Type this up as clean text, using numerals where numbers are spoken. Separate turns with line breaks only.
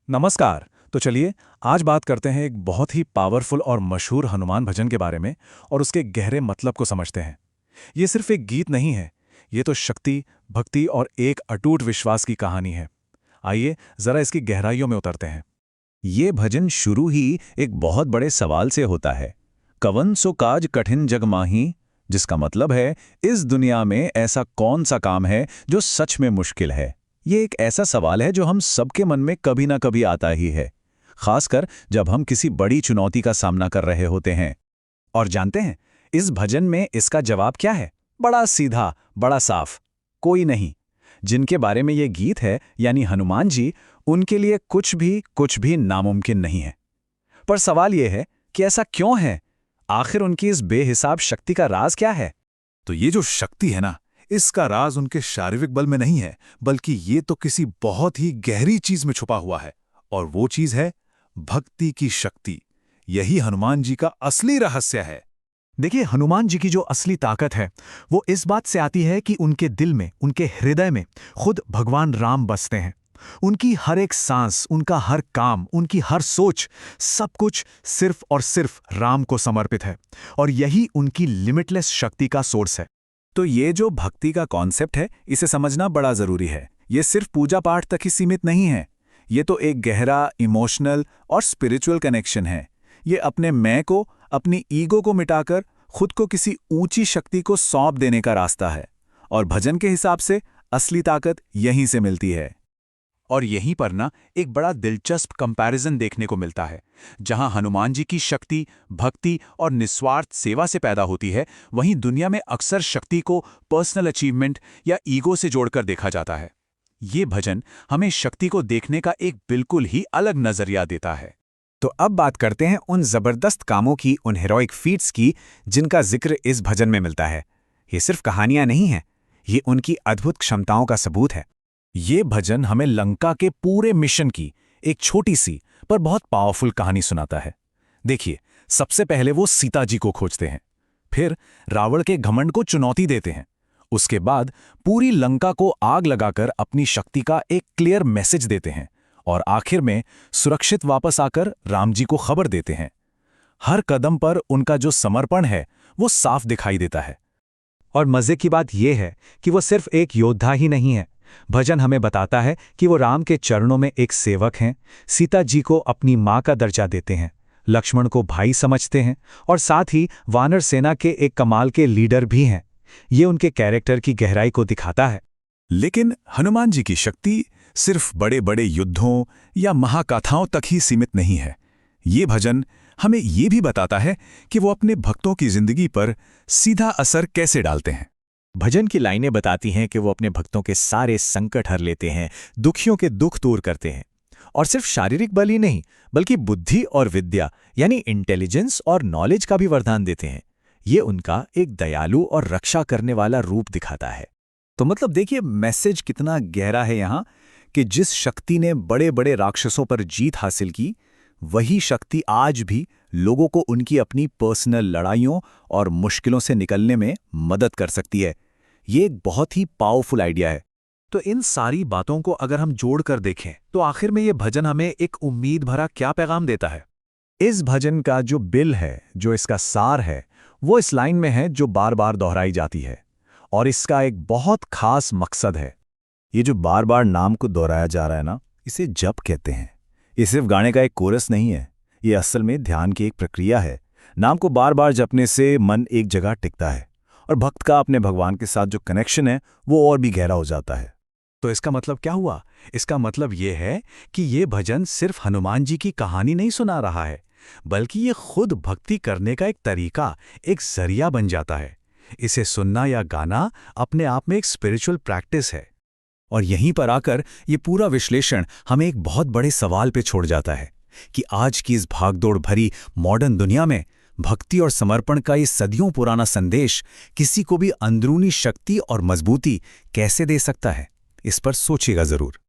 नमस्कार। तो चलिए आज बात करते हैं एक बहुत ही पावरफुल और मशहूर हनुमान भजन के बारे में और उसके गहरे मतलब को समझते हैं। ये सिर्फ एक गीत नहीं है, ये तो शक्ति, भक्ति और एक अटूट विश्वास की कहानी है। आइए जरा इसकी गहराइयों में उतरते हैं।
ये भजन शुरू ही एक बहुत बड़े सवाल से होता है। कवन सो काज कठिन जग माही, जिसका मतलब है इस दुनिया में ऐसा कौन सा काम है जो सच में मुश्किल है। ये एक ऐसा सवाल है जो हम सबके मन में कभी ना कभी आता ही है, खासकर जब हम किसी बड़ी चुनौती का सामना कर रहे होते हैं।
और जानते हैं इस भजन में इसका जवाब क्या है? बड़ा सीधा, बड़ा साफ। कोई नहीं। जिनके बारे में ये गीत है यानी हनुमान जी, उनके लिए कुछ भी नामुमकिन नहीं है। पर सवाल ये है कि ऐसा क्यों है? आखिर उनकी इस बेहिसाब शक्ति का राज क्या है?
तो ये जो शक्ति है ना, इसका राज उनके शारीरिक बल में नहीं है, बल्कि ये तो किसी बहुत ही गहरी चीज में छुपा हुआ है। और वो चीज है भक्ति की शक्ति। यही हनुमान जी का असली रहस्य है।
देखिए, हनुमान जी की जो असली ताकत है वो इस बात से आती है कि उनके दिल में, उनके हृदय में खुद भगवान राम बसते हैं। उनकी हर एक सांस, उनका हर काम, उनकी हर सोच, सब कुछ सिर्फ और सिर्फ राम को समर्पित है। और यही उनकी लिमिटलेस शक्ति का सोर्स है।
तो ये जो भक्ति का कॉन्सेप्ट है, इसे समझना बड़ा जरूरी है। ये सिर्फ पूजा पाठ तक ही सीमित नहीं है। ये तो एक गहरा इमोशनल और स्पिरिचुअल कनेक्शन है। ये अपने मैं को, अपनी ईगो को मिटाकर खुद को किसी ऊंची शक्ति को सौंप देने का रास्ता है। और भजन के हिसाब से असली ताकत यहीं से मिलती है।
और यहीं पर ना एक बड़ा दिलचस्प कंपैरिजन देखने को मिलता है। जहां हनुमान जी की शक्ति, भक्ति और निस्वार्थ सेवा से पैदा होती है, वहीं दुनिया में अक्सर शक्ति को पर्सनल अचीवमेंट या ईगो से जोड़कर देखा जाता है। ये भजन हमें शक्ति को देखने का एक बिल्कुल ही अलग नजरिया देता है।
तो अब बात करते हैं उन जबरदस्त कामों की, उन हेरोइक फीट्स की, जिनका जिक्र इस भजन में मिलता है। ये सिर्फ कहानियां नहीं हैं, ये उनकी अद्भुत क्षमताओं का सबूत है।
ये भजन हमें लंका के पूरे मिशन की एक छोटी सी पर बहुत पावरफुल कहानी सुनाता है। देखिए, सबसे पहले वो सीता जी को खोजते हैं, फिर रावण के घमंड को चुनौती देते हैं, उसके बाद पूरी लंका को आग लगाकर अपनी शक्ति का एक क्लियर मैसेज देते हैं, और आखिर में सुरक्षित वापस आकर राम जी को खबर देते हैं। हर कदम पर उनका जो समर्पण है वो साफ दिखाई देता है।
और मजे की बात यह है कि वो सिर्फ एक योद्धा ही नहीं है। भजन हमें बताता है कि वो राम के चरणों में एक सेवक हैं, सीता जी को अपनी माँ का दर्जा देते हैं, लक्ष्मण को भाई समझते हैं, और साथ ही वानर सेना के एक कमाल के लीडर भी हैं। ये उनके कैरेक्टर की गहराई को दिखाता है।
लेकिन हनुमान जी की शक्ति सिर्फ बड़े बड़े युद्धों या महाकाथाओं तक ही सीमित नहीं है। ये भजन हमें ये भी बताता है कि वो अपने भक्तों की जिंदगी पर सीधा असर कैसे डालते हैं।
भजन की लाइनें बताती हैं कि वो अपने भक्तों के सारे संकट हर लेते हैं, दुखियों के दुख दूर करते हैं। और सिर्फ शारीरिक बल ही नहीं, बल्कि बुद्धि और विद्या यानी इंटेलिजेंस और नॉलेज का भी वरदान देते हैं। ये उनका एक दयालु और रक्षा करने वाला रूप दिखाता है।
तो मतलब देखिए, मैसेज कितना गहरा है यहाँ कि जिस शक्ति ने बड़े बड़े राक्षसों पर जीत हासिल की, वही शक्ति आज भी लोगों को उनकी अपनी पर्सनल लड़ाइयों और मुश्किलों से निकलने में मदद कर सकती है। ये एक बहुत ही पावरफुल आइडिया है।
तो इन सारी बातों को अगर हम जोड़कर देखें तो आखिर में ये भजन हमें एक उम्मीद भरा क्या पैगाम देता है?
इस भजन का जो बिल है, जो इसका सार है, वो इस लाइन में है जो बार बार दोहराई जाती है। और इसका एक बहुत खास मकसद है।
ये जो बार बार नाम को दोहराया जा रहा है ना, इसे जप कहते हैं। ये सिर्फ गाने का एक कोरस नहीं है, ये असल में ध्यान की एक प्रक्रिया है। नाम को बार बार जपने से मन एक जगह टिकता है और भक्त का अपने भगवान के साथ जो कनेक्शन है वो और भी गहरा हो जाता है।
तो इसका मतलब क्या हुआ? इसका मतलब ये है कि ये भजन सिर्फ हनुमान जी की कहानी नहीं सुना रहा है, बल्कि ये खुद भक्ति करने का एक तरीका, एक जरिया बन जाता है। इसे सुनना या गाना अपने आप में एक स्पिरिचुअल प्रैक्टिस है।
और यहीं पर आकर ये पूरा विश्लेषण हमें एक बहुत बड़े सवाल पे छोड़ जाता है कि आज की इस भागदौड़ भरी मॉडर्न दुनिया में भक्ति और समर्पण का ये सदियों पुराना संदेश किसी को भी अंदरूनी शक्ति और मजबूती कैसे दे सकता है। इस पर सोचिएगा जरूर।